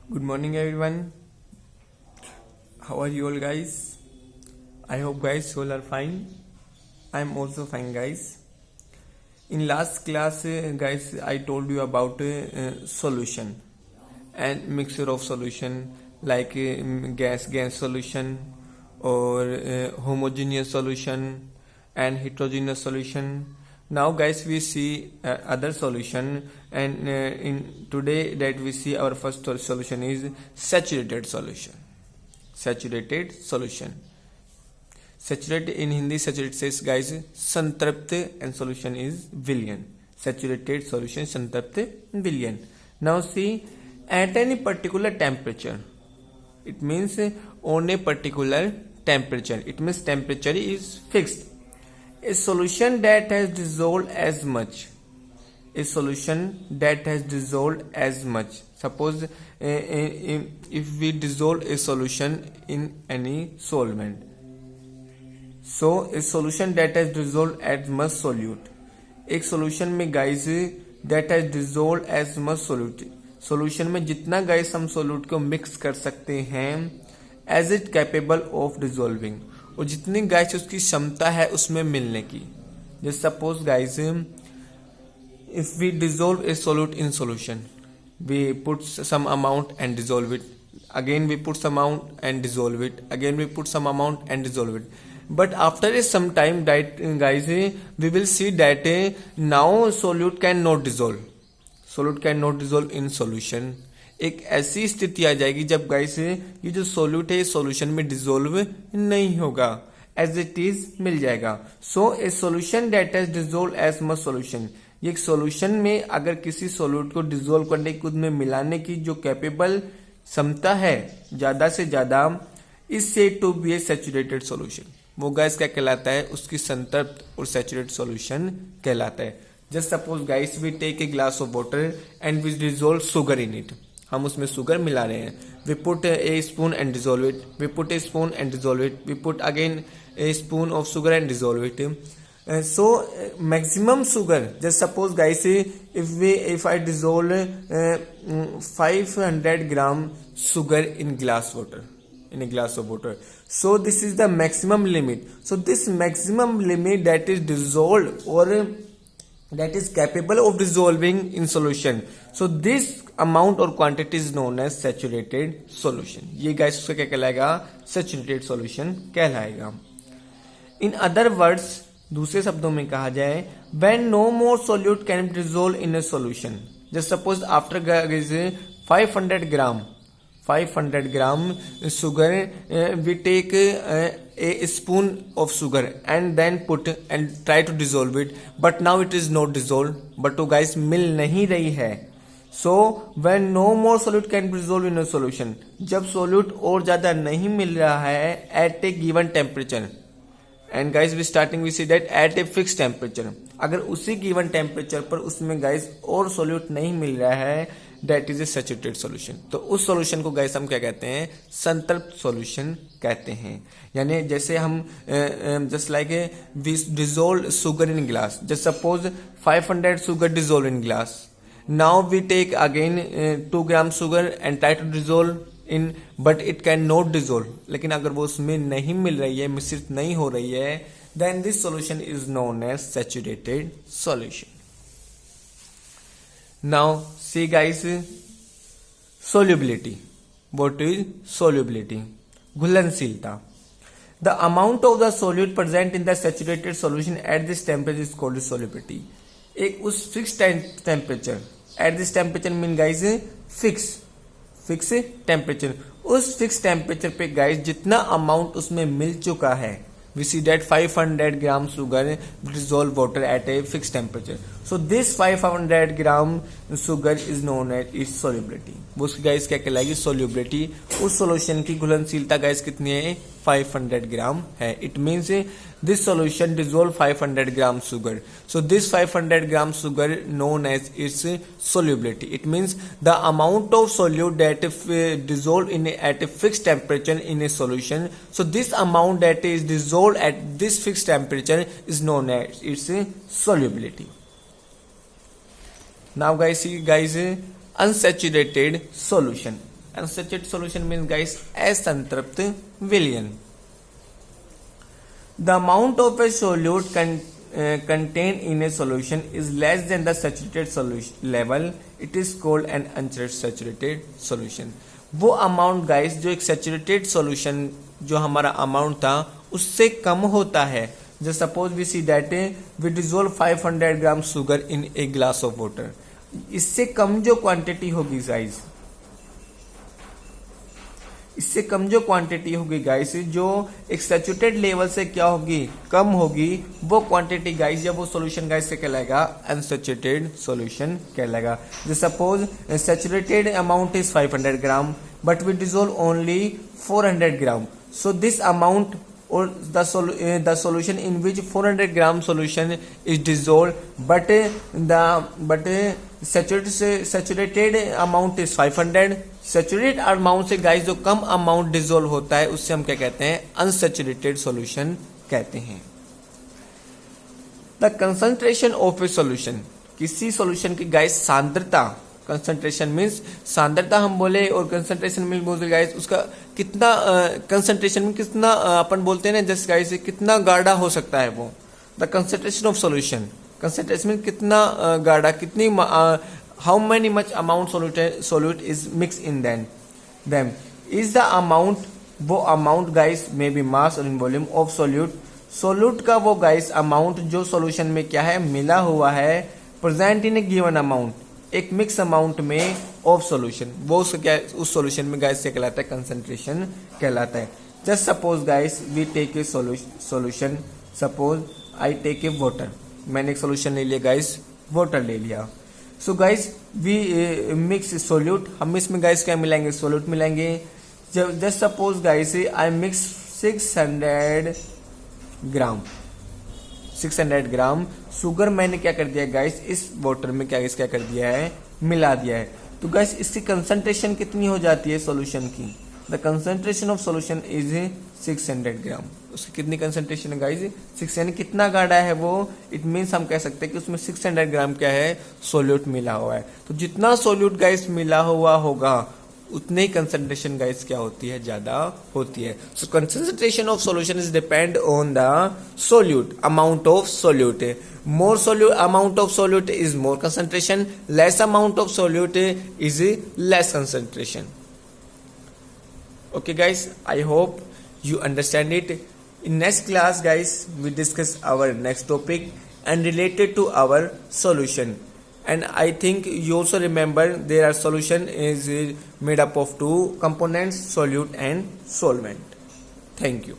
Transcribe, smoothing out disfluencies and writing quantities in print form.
Good morning, everyone. How are you all, guys? I hope guys all are fine. I am also fine, guys. In last class, guys, I told you about solution and mixture of solution like gas solution or homogeneous solution and heterogeneous solution. Now guys, we see other solution, and in today that we see our first solution is saturated solution. Saturated solution. Saturated in Hindi, saturated says guys संतृप्त and solution is विलयन. Saturated solution संतृप्त विलयन. Now see, at any particular temperature, it means on a particular temperature, it means temperature is fixed. A solution that has dissolved as much, a solution that has dissolved as much. Suppose if we dissolve a solution in any solvent, so a solution that has dissolved as much solute, एक solution में guys that has dissolved as much solute, solution में जितना guys हम solute को mix कर सकते हैं as it capable of dissolving, और जितनी guys उसकी क्षमता है उसमें मिलने की. Just suppose guys, if we dissolve a solute in solution, we put some amount and dissolve it, again we put some amount and dissolve it, again we put some amount and dissolve it. But after some time that guys we will see that now solute cannot dissolve, solute cannot dissolve in solution. एक ऐसी स्थिति आ जाएगी जब guys ये जो solute है solution में dissolve नहीं होगा, एज इट इज मिल जाएगा. So a solution that has dissolve as much solution, ये एक सॉल्यूशन में अगर किसी सोल्यूट को डिसॉल्व करने की उसमें मिलाने की जो कैपेबल क्षमता है ज्यादा से ज्यादा, is said to be a saturated solution. वो गाइस क्या कहलाता है, उसकी संतृप्त और सैचुरेटेड सॉल्यूशन कहलाता है. Just suppose guys we take a glass of water and we dissolve sugar in it, हम उसमें शुगर मिला रहे हैं. We put a spoon and dissolve it, we put a spoon and dissolve it, we put again a spoon of sugar and dissolve it. So maximum sugar, just suppose guys if I dissolve 500 gram sugar in glass water, in a glass of water, so this is the maximum limit. So this maximum limit that is dissolved or that is capable of dissolving in solution, so this amount or quantity is known as saturated solution. ये guys उसका क्या कहलाएगा, saturated solution कहलाएगा. in other words, दूसरे शब्दों में कहा जाए, when no more solute can be dissolved in a solution, just suppose after 500 gram sugar, we take a spoon of sugar and then put and try to dissolve it, but now it is not dissolved, but तो guys मिल नहीं रही है. So when no more solute can be dissolved in a solution, जब solute और ज्यादा नहीं मिल रहा है at a given temperature, and guys we starting we see that at a fixed temperature, अगर उसी given temperature पर उसमें guys और solute नहीं मिल रहा है, that is a saturated solution. तो उस solution को guys हम क्या कहते हैं, संतृप्त solution कहते हैं. यानी जैसे हम just like we dissolve sugar in glass, just suppose 500 sugar dissolve in glass, now we take again 2 gram sugar and try to dissolve in, but it cannot dissolve. लेकिन अगर वो उसमें नहीं मिल रही है, मिश्रित नहीं हो रही है, then this solution is known as saturated solution. Now see guys, solubility. What is solubility? घुलनशीलता. The amount of the solute present in the saturated solution at this temperature is called solubility. एक उस fixed temperature, at this temperature mean guys fix temperature, उस fixed temperature पे guys जितना amount उसमें मिल चुका है, we see that 500 gram sugar dissolve water at a fixed temperature. So this 500 gram sugar is known as its solubility. वो उसकी guys क्या कहलाएगी, solubility. उस solution की घुलनशीलता गाइस कितनी है, 500 ग्राम है. It means this solution dissolve 500 gram sugar. So this 500 gram sugar known as its solubility. It means the amount of solute that dissolved in at a fixed temperature in a solution. So this amount that is dissolved at this fixed temperature is known as its solubility. Now guys, see guys, unsaturated solution. Unsaturated solution means guys असंतृप्त विलयन. The amount of a solute contained in a solution is less than the saturated solution level. It is called an unsaturated solution. वो amount guys जो एक saturated solution जो हमारा amount था उससे कम होता है. Just suppose we see that we dissolve 500 gram sugar in a glass of water. इससे कम जो क्वांटिटी होगी गाइस, इससे कम जो क्वांटिटी होगी गाइस, जो एक सैचुरेटेड लेवल से क्या होगी, कम होगी, वो क्वांटिटी गाइस या वो सॉल्यूशन गाइस से कहलाएगा अनसैचुरेटेड सॉल्यूशन कहलाएगा. जैसे suppose saturated amount is 500 gram but we dissolve only 400 gram. So this amount or the solution in which 400 gram solution is dissolved but saturated amount is 500. Saturated amount से guys जो कम amount dissolve होता है उससे हम क्या कहते हैं, unsaturated solution कहते हैं. The concentration of A solution, किसी सॉल्यूशन की गाइस सांद्रता, कंसंट्रेशन मीन्स सांद्रता हम बोले और कंसंट्रेशन मीन्स बोलते गाइस उसका कितना कंसंट्रेशन में कितना अपन बोलते हैं ना जस्ट गाइस कितना गाढ़ा हो सकता है वो. The concentration of solution, concentration में कितना गाढ़ा, कितनी how many much amount solute is mixed in them is the amount. वो amount guys may be mass or in volume of solute का वो guys amount जो solution में क्या है मिला हुआ है present in a given amount, एक मिक्स अमाउंट में ऑफ सॉल्यूशन, वो क्या उस सॉल्यूशन में गाइस क्या कहलाता है, कंसंट्रेशन कहलाता है. Just suppose guys we take a solution, suppose I take a water, मैंने एक सॉल्यूशन ले लिया गाइस, वाटर ले लिया. So guys we mix solute, हम इसमें गाइस क्या मिलाएंगे, सोल्यूट मिलाएंगे. Just suppose guys I mix 600 gram sugar मैंने क्या कर दिया गाइस इस वाटर में क्या कर दिया है, मिला दिया है. तो गाइस इसकी कंसंट्रेशन कितनी हो जाती है सॉल्यूशन की, the concentration of solution is 600 ग्राम. उसकी कितनी कंसंट्रेशन है गाइस, 6, यानी कितना गाढ़ा है वो, इट मीन्स हम कह सकते हैं कि उसमें 600 ग्राम क्या है, सोल्यूट मिला हुआ है. तो जितना सोल्यूट गाइस मिला हुआ होगा उतने ही कंसंट्रेशन गाइस क्या होती है, ज्यादा होती है. So concentration of solution is depend on the solute, amount of solute. More solute amount of solute is more concentration, less amount of solute is less concentration. Okay guys, I hope you understand it. In next class guys, we discuss our next topic and related to our solution. And I think you also remember there are solution is made up of two components, solute and solvent. Thank you.